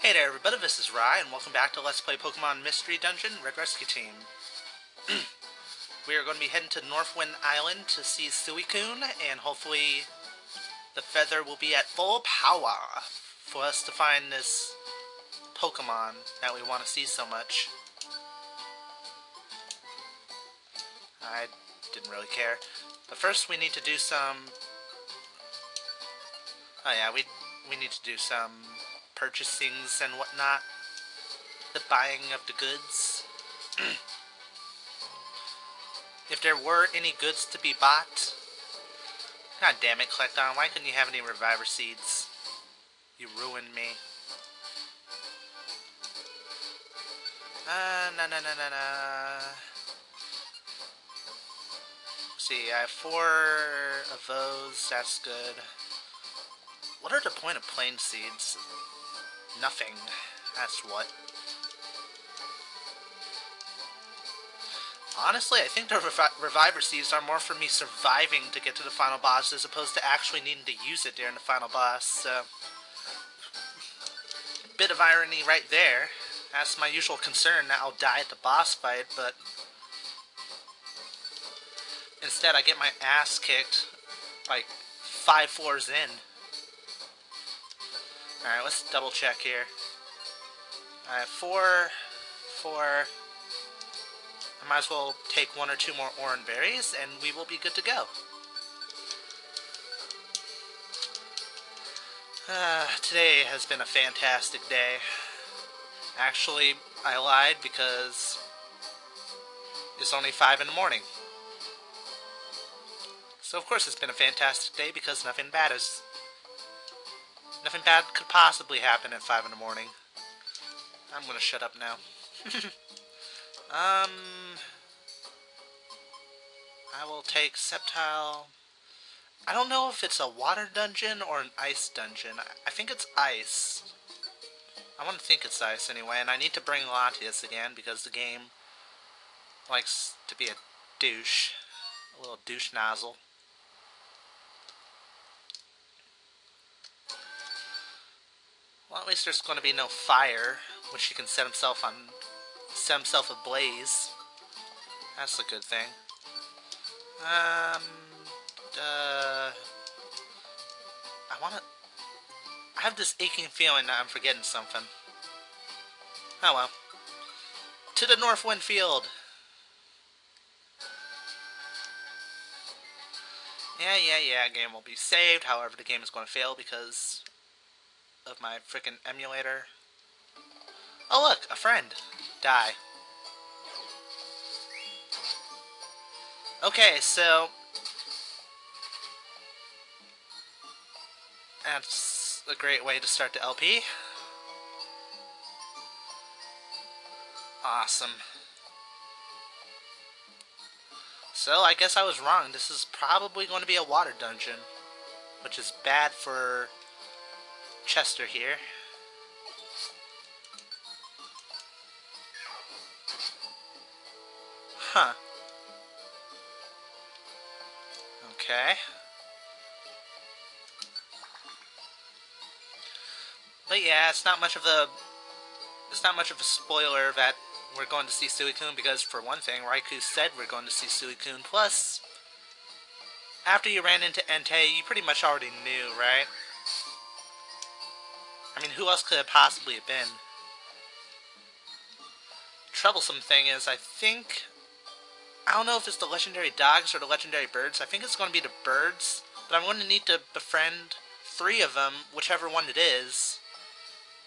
Hey there everybody, this is Rye, and welcome back to Let's Play Pokemon Mystery Dungeon Red Rescue Team. We are going to be heading to Northwind Island to see Suicune, and hopefully the feather will be at full power for us to find this Pokemon that we want to see so much. I didn't really care. But first we need to do some... Oh yeah, we need to do some purchasings and whatnot. The buying of the goods. If there were any goods to be bought... God damn it, Collecton, why couldn't you have any Reviver Seeds? You ruined me. No. Let's see, I have 4 of those, that's good. What are the point of plain seeds? Nothing. That's what. Honestly, I think the Reviver Seeds are more for me surviving to get to the final boss as opposed to actually needing to use it during the final boss, so... Bit of irony right there. That's my usual concern, that I'll die at the boss fight, but... Instead, I get my ass kicked, like, 5 floors in. Alright, let's double check here. I have 4. I might as well take 1 or 2 more orange berries, and we will be good to go. Today has been a fantastic day. Actually, I lied because it's only 5 in the morning. So of course it's been a fantastic day because nothing bad could possibly happen at 5 in the morning. I'm gonna shut up now. I will take Sceptile. I don't know if it's a water dungeon or an ice dungeon. I think it's ice. I want to think it's ice anyway, and I need to bring Latias again because the game likes to be a douche. A little douche nozzle. Well, at least there's going to be no fire, which he can set himself ablaze. That's a good thing. I have this aching feeling that I'm forgetting something. Oh well. To the Northwind Field! Yeah, game will be saved, however the game is going to fail because of my frickin' emulator. Oh look, a friend! Die. Okay, so... That's a great way to start the LP. Awesome. So, I guess I was wrong. This is probably going to be a water dungeon. Which is bad for Chester here. Huh. Okay. But yeah, it's not much of a spoiler that we're going to see Suicune because, for one thing, Raikou said we're going to see Suicune. Plus, after you ran into Entei, you pretty much already knew, right? I mean, who else could it possibly have been? Troublesome thing is, I don't know if it's the legendary dogs or the legendary birds. I think it's going to be the birds, but I'm going to need to befriend 3 of them, whichever one it is,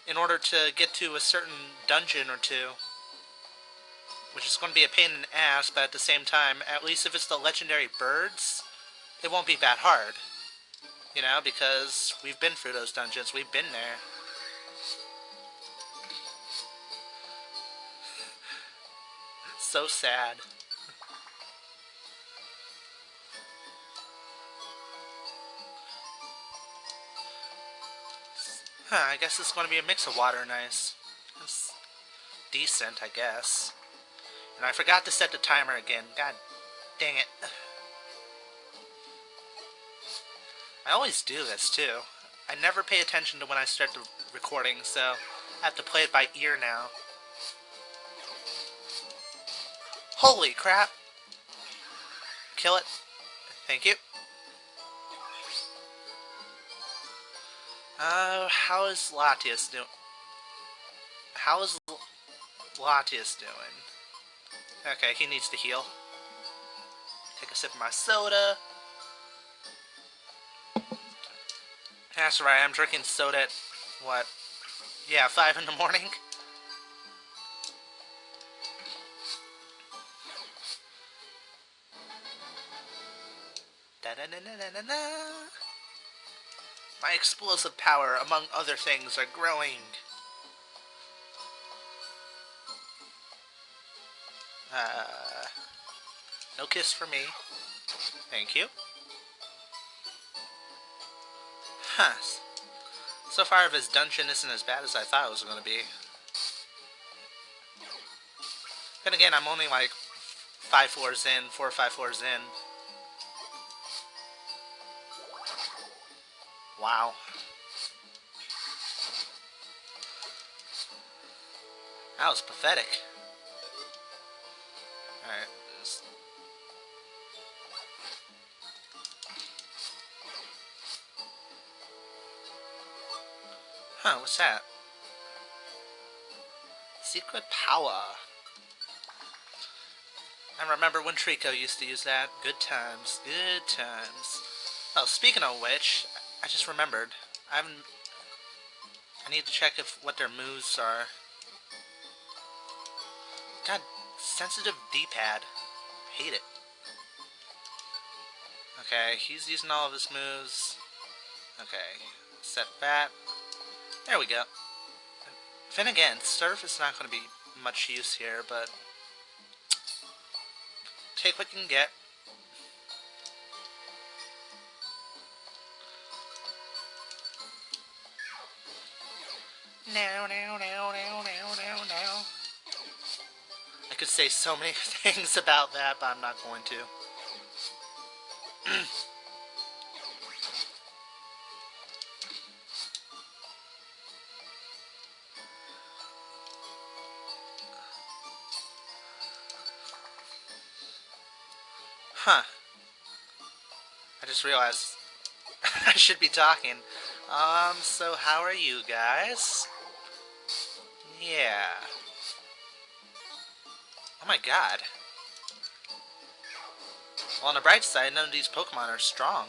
in order to get to a certain dungeon or 2. Which is going to be a pain in the ass, but at the same time, at least if it's the legendary birds, it won't be that hard. You know, because we've been through those dungeons, we've been there. So sad. Huh, I guess it's going to be a mix of water and ice. It's decent, I guess. And I forgot to set the timer again. God dang it. I always do this, too. I never pay attention to when I start the recording, so I have to play it by ear now. Holy crap! Kill it. Thank you. How is Latias doing? How is Latias doing? Okay, he needs to heal. Take a sip of my soda. That's right, I'm drinking soda at, what? Yeah, 5 in the morning? Da-da-da-da-da-da. My explosive power, among other things, are growing. No kiss for me. Thank you. Huh. So far, this dungeon isn't as bad as I thought it was going to be. Then again, I'm only like 5 floors in, 4 or 5 floors in. Wow. That was pathetic. Alright. Huh, what's that? Secret power. I remember when Trico used to use that. Good times. Good times. Oh, speaking of which, I just remembered. I need to check what their moves are. God, sensitive D-pad. Hate it. Okay, he's using all of his moves. Okay, set that. There we go. Then again, Surf is not going to be much use here, but take what you can get. Now. I could say so many things about that, but I'm not going to. Huh. I just realized I should be talking. So how are you guys? Yeah. Oh my god. Well, on the bright side, none of these Pokemon are strong.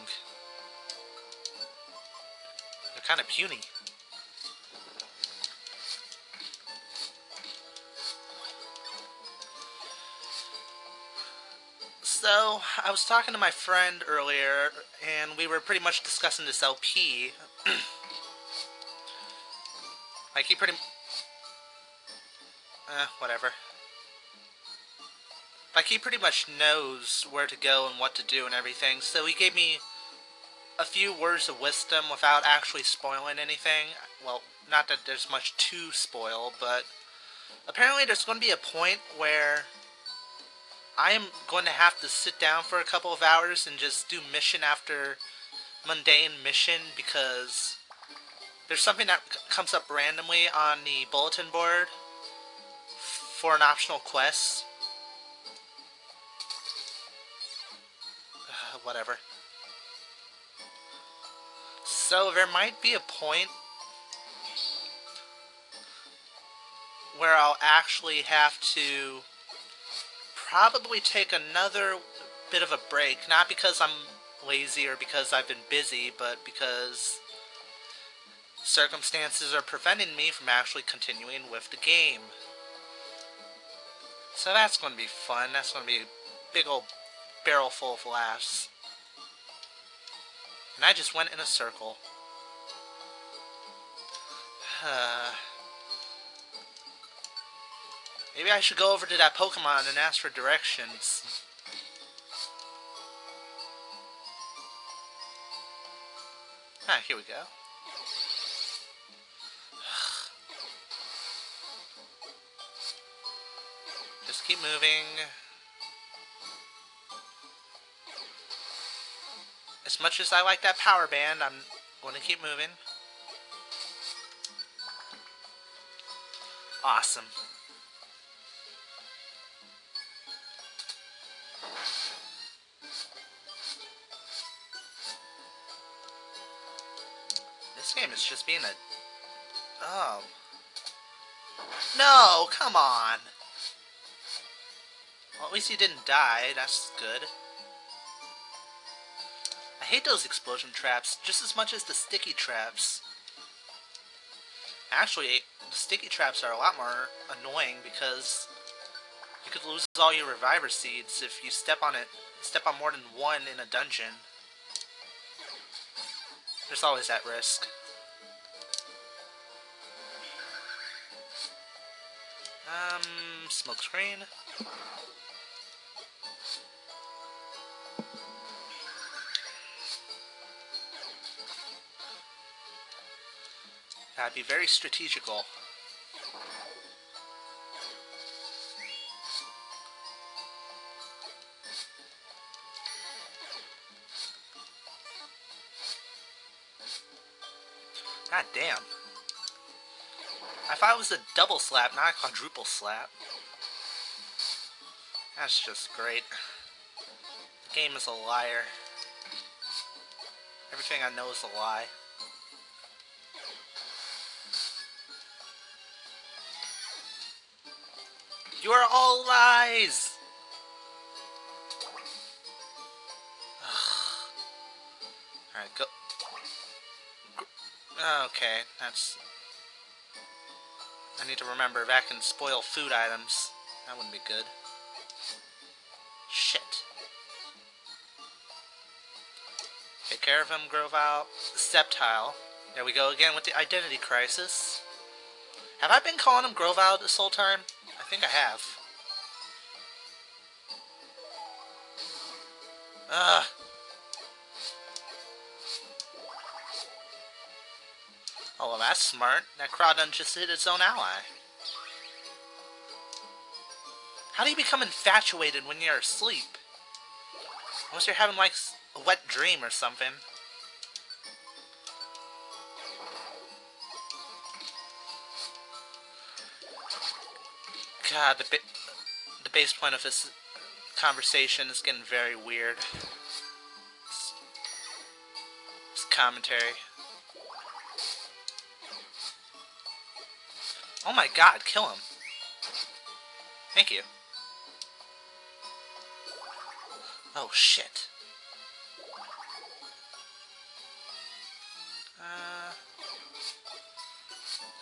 They're kind of puny. So, I was talking to my friend earlier, and we were pretty much discussing this LP. Like, he pretty... whatever. Like, he pretty much knows where to go and what to do and everything, so he gave me a few words of wisdom without actually spoiling anything. Well, not that there's much to spoil, but apparently there's going to be a point where I am going to have to sit down for a couple of hours and just do mission after mundane mission, because there's something that comes up randomly on the bulletin board for an optional quest. Whatever. So there might be a point where I'll actually have to probably take another bit of a break. Not because I'm lazy or because I've been busy, but because circumstances are preventing me from actually continuing with the game. So that's going to be fun. That's going to be a big old barrel full of laughs. And I just went in a circle. Maybe I should go over to that Pokemon and ask for directions. Ah, here we go. Just keep moving. As much as I like that power band, I'm going to keep moving. Awesome. This game is just being a... Oh. No, come on. Well, at least you didn't die. That's good. I hate those explosion traps just as much as the sticky traps. Actually, the sticky traps are a lot more annoying because you could lose all your reviver seeds if you step on more than one in a dungeon. There's always that risk. Smoke screen. Gotta be very strategical. God damn. I thought it was a double slap, not a quadruple slap. That's just great. The game is a liar. Everything I know is a lie. You are all lies! Alright, go. Okay, that's... I need to remember that can spoil food items. That wouldn't be good. Shit. Take care of him, Grovile. Sceptile. There we go again with the identity crisis. Have I been calling him Grovile this whole time? I think I have. Ugh. Oh, well, that's smart. That Crawdon just hit its own ally. How do you become infatuated when you're asleep? Unless you're having, like, a wet dream or something. God, the base point of this conversation is getting very weird. This commentary. Oh my god, kill him. Thank you. Oh shit.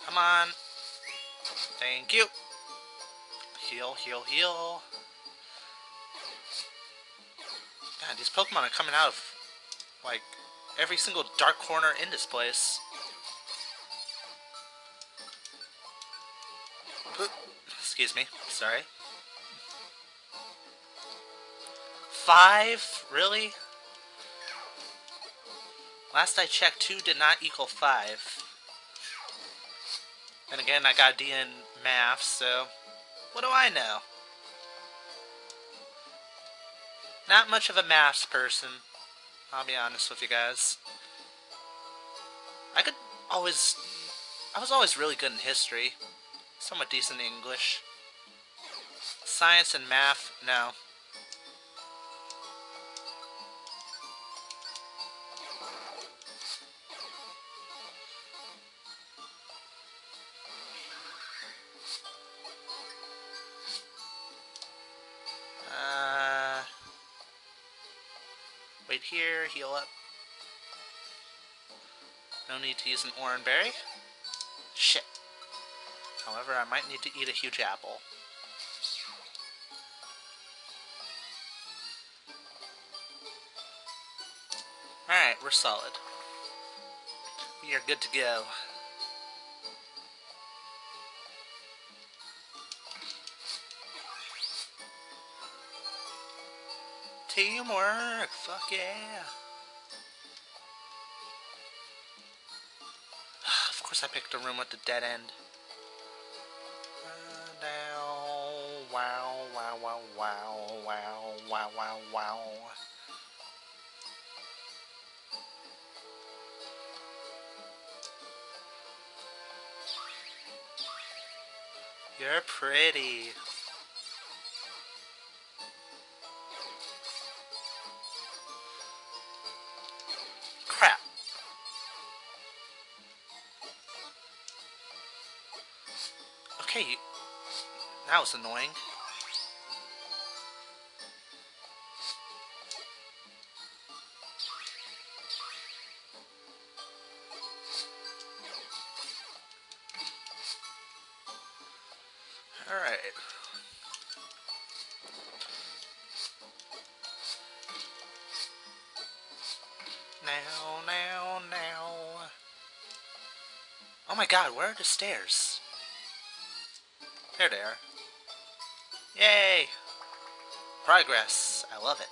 Come on. Thank you. Heal, heal, heal. God, these Pokemon are coming out of, like, every single dark corner in this place. Excuse me. Sorry. 5? Really? Last I checked, 2 did not equal 5. And again, I got D in math, so what do I know? Not much of a maths person, I'll be honest with you guys. I was always really good in history. Somewhat decent in English. Science and math, no. Wait here, heal up. No need to use an orange berry. Shit. However, I might need to eat a huge apple. Alright, we're solid. We are good to go. Teamwork! Fuck yeah! Of course I picked a room with the dead end. Wow, wow, wow, wow, wow, wow, wow, wow. You're pretty. Crap. Okay, that was annoying. Alright. Now. Oh my god, where are the stairs? There they are. Yay! Progress. I love it.